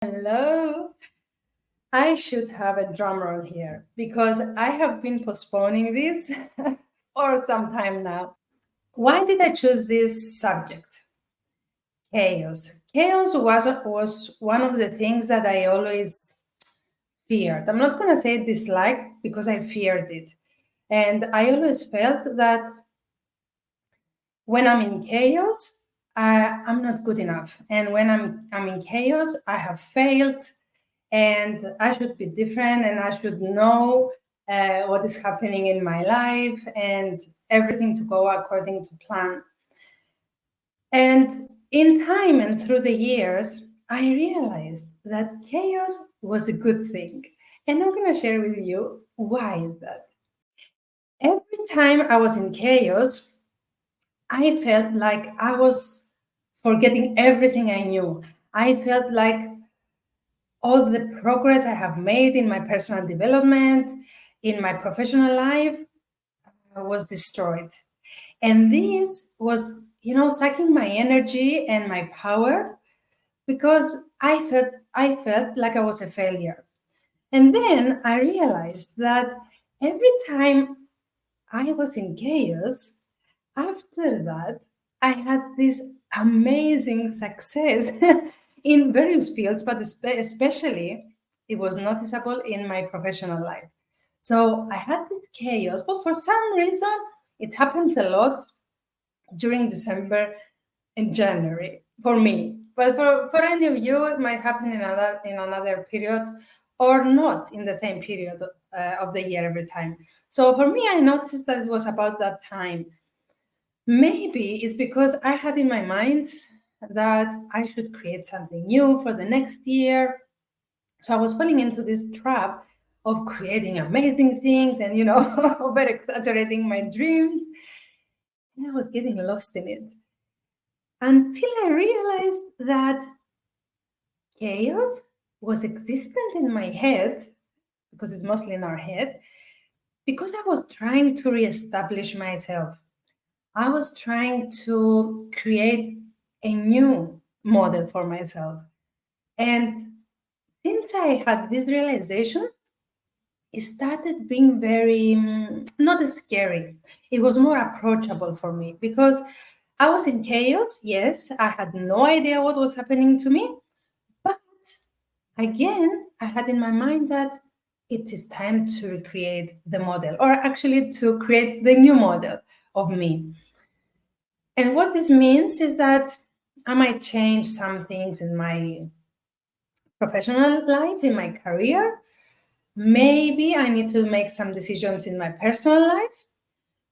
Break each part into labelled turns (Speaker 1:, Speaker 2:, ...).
Speaker 1: Hello. I should have a drum roll here because I have been postponing this for some time now. Why did I choose this subject? Chaos. Chaos was one of the things that I always feared. I'm not going to say dislike because I feared it. And I always felt that when I'm in chaos, I'm not good enough. And when I'm in chaos, I have failed and I should be different and I should know what is happening in my life and everything to go according to plan. And in time and through the years, I realized that chaos was a good thing. And I'm going to share with you why is that. Every time I was in chaos, I felt like I was forgetting everything I knew. I felt like all the progress I have made in my personal development, in my professional life, was destroyed. And this was, sucking my energy and my power because I felt like I was a failure. And then I realized that every time I was in chaos, after that, I had this amazing success in various fields, but especially it was noticeable in my professional life. So I had this chaos, but for some reason, it happens a lot during December and January for me. But for any of you, it might happen in another period or not in the same period of the year every time. So for me, I noticed that it was about that time. Maybe it's because I had in my mind that I should create something new for the next year. So I was falling into this trap of creating amazing things and, over exaggerating my dreams. And I was getting lost in it until I realized that chaos was existent in my head, because it's mostly in our head, because I was trying to reestablish myself. I was trying to create a new model for myself. And since I had this realization, it started being very, not as scary. It was more approachable for me because I was in chaos. Yes, I had no idea what was happening to me. But again, I had in my mind that it is time to recreate the model, or actually to create the new model of me. And what this means is that I might change some things in my professional life, in my career. Maybe I need to make some decisions in my personal life.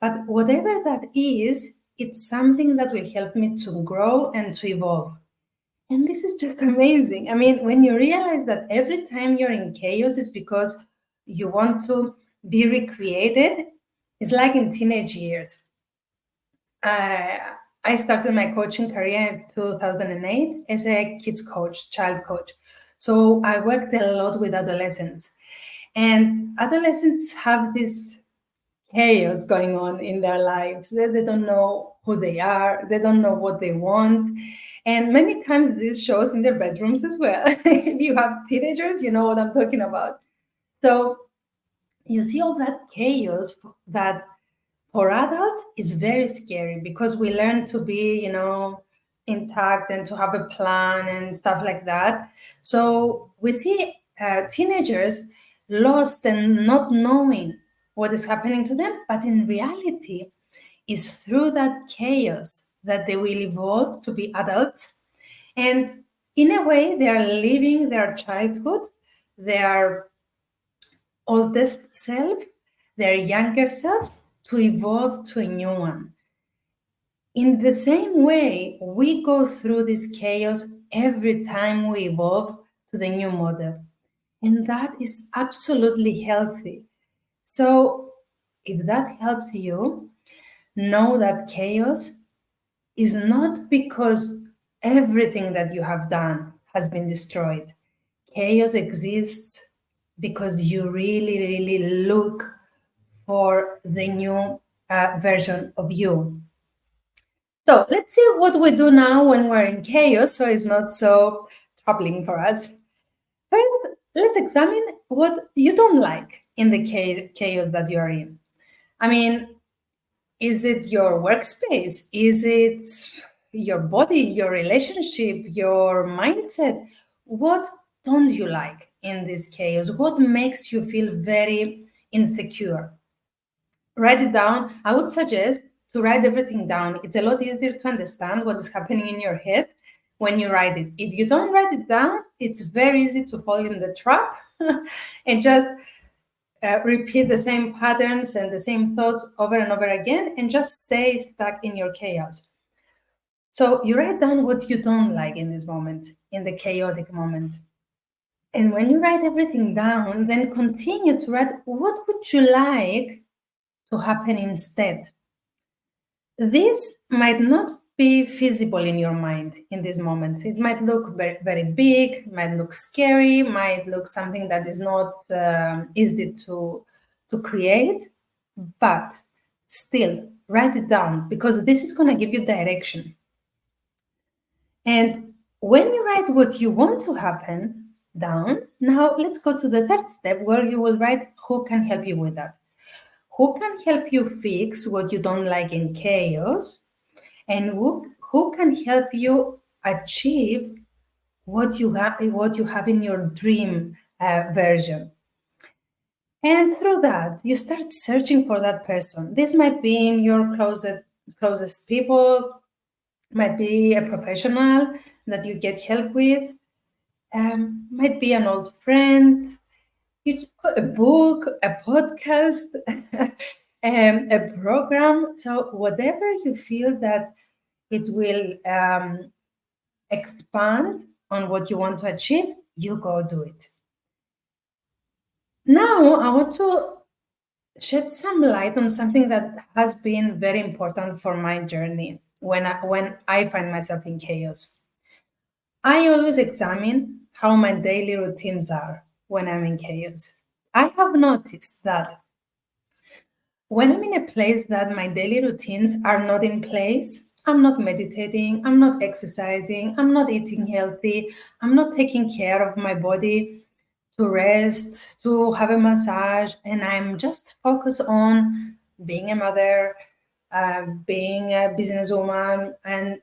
Speaker 1: But whatever that is, it's something that will help me to grow and to evolve. And this is just amazing. I mean, when you realize that every time you're in chaos is because you want to be recreated, it's like in teenage years. I started my coaching career in 2008 as a kids coach, child coach. So I worked a lot with adolescents. And adolescents have this chaos going on in their lives. They don't know who they are, they don't know what they want. And many times this shows in their bedrooms as well. If you have teenagers, you know what I'm talking about. So you see all that chaos that for adults is very scary because we learn to be, intact and to have a plan and stuff like that. So we see teenagers lost and not knowing what is happening to them, but in reality, is through that chaos that they will evolve to be adults. And in a way, they are living their childhood, their oldest self, their younger self, to evolve to a new one. In the same way, we go through this chaos every time we evolve to the new model. And that is absolutely healthy. So, if that helps you, know that chaos is not because everything that you have done has been destroyed. Chaos exists because you really, really look for the new version of you. So let's see what we do now when we're in chaos so it's not so troubling for us. First, let's examine what you don't like in the chaos that you are in. I mean, is it your workspace? Is it your body, your relationship, your mindset? What don't you like in this chaos? What makes you feel very insecure? Write it down. I would suggest to write everything down. It's a lot easier to understand what is happening in your head when you write it. If you don't write it down, it's very easy to fall in the trap and just repeat the same patterns and the same thoughts over and over again and just stay stuck in your chaos. So you write down what you don't like in this moment, in the chaotic moment. And when you write everything down, then continue to write what would you like to happen instead. This might not be feasible in your mind in this moment. It might look very, very big, might look scary, might look something that is not easy to create, but still write it down because this is going to give you direction. And when you write what you want to happen down, now let's go to the third step where you will write who can help you with that. Who can help you fix what you don't like in chaos? And who can help you achieve what you have in your dream version? And through that, you start searching for that person. This might be in your closest people, might be a professional that you get help with, might be an old friend, a book, a podcast, a program. So whatever you feel that it will expand on what you want to achieve, you go do it. Now, I want to shed some light on something that has been very important for my journey when I find myself in chaos. I always examine how my daily routines are when I'm in chaos. I have noticed that when I'm in a place that my daily routines are not in place, I'm not meditating, I'm not exercising, I'm not eating healthy, I'm not taking care of my body to rest, to have a massage, and I'm just focused on being a mother, being a businesswoman, and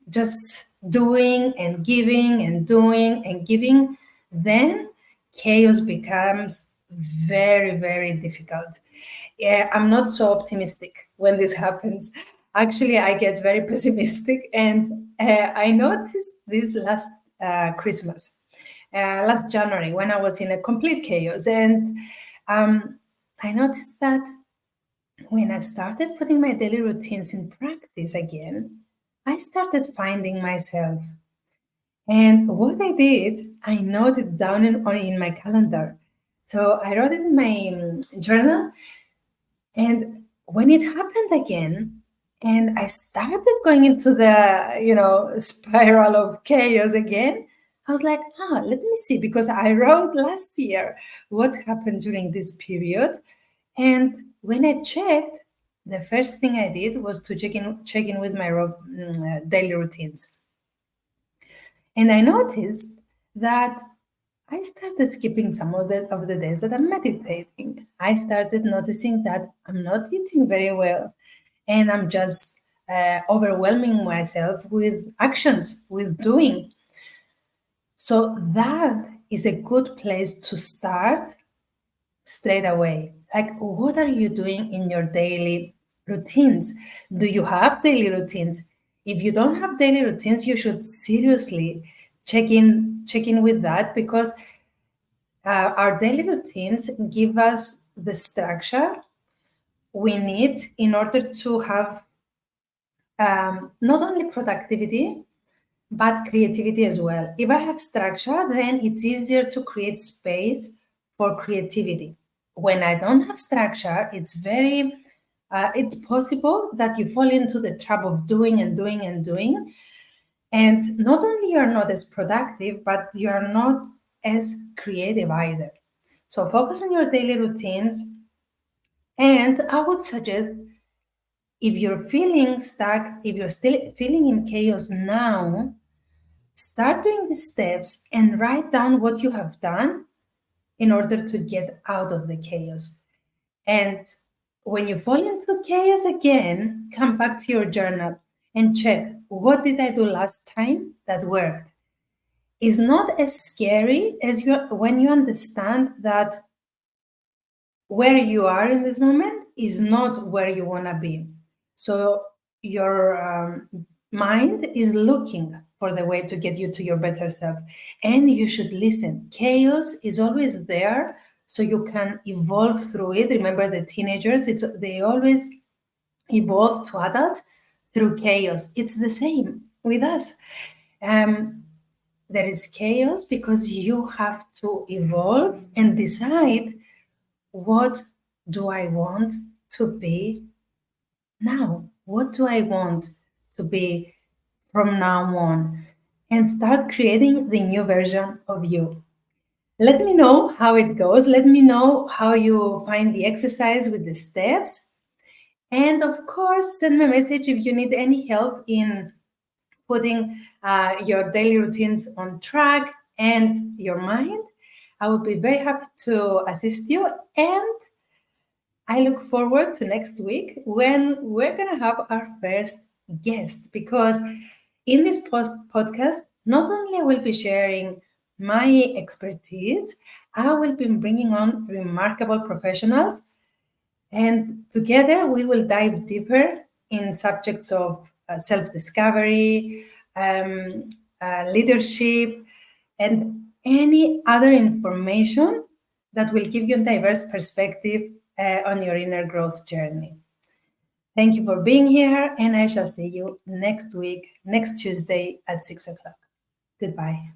Speaker 1: just doing and giving and doing and giving, then chaos becomes very, very difficult. Yeah, I'm not so optimistic when this happens. Actually, I get very pessimistic, and I noticed this last Christmas, last January, when I was in a complete chaos, and I noticed that when I started putting my daily routines in practice again, I started finding myself. And what I did, I noted down in my calendar. So I wrote it in my journal. And when it happened again, and I started going into the, spiral of chaos again, I was like, let me see, because I wrote last year what happened during this period. And when I checked, the first thing I did was to check in with my daily routines. And I noticed that I started skipping some of the days that I'm meditating. I started noticing that I'm not eating very well, and I'm just overwhelming myself with actions, with doing. So that is a good place to start straight away. Like, what are you doing in your daily routines? Do you have daily routines? If you don't have daily routines, you should seriously check in with that, because our daily routines give us the structure we need in order to have not only productivity but creativity as well. If I have structure, then it's easier to create space for creativity. When I don't have structure, it's possible that you fall into the trap of doing and doing and doing. And not only you're not as productive, but you're not as creative either. So focus on your daily routines. And I would suggest, if you're feeling stuck, if you're still feeling in chaos now, start doing the steps and write down what you have done in order to get out of the chaos. And when you fall into chaos again, come back to your journal and check, what did I do last time that worked? It's not as scary as when you understand that where you are in this moment is not where you want to be. So your mind is looking for the way to get you to your better self, and you should listen. Chaos is always there, so you can evolve through it. Remember the teenagers, they always evolve to adults through chaos. It's the same with us. There is chaos because you have to evolve and decide, what do I want to be now? What do I want to be from now on? And start creating the new version of you. Let me know how it goes. Let me know how you find the exercise with the steps. And of course, send me a message if you need any help in putting your daily routines on track and your mind. I will be very happy to assist you. And I look forward to next week when we're going to have our first guest, because in this podcast, not only I will be sharing my expertise, I will be bringing on remarkable professionals, and together we will dive deeper in subjects of self-discovery, leadership, and any other information that will give you a diverse perspective on your inner growth journey. Thank you for being here, and I shall see you next week, next Tuesday at 6 o'clock. Goodbye.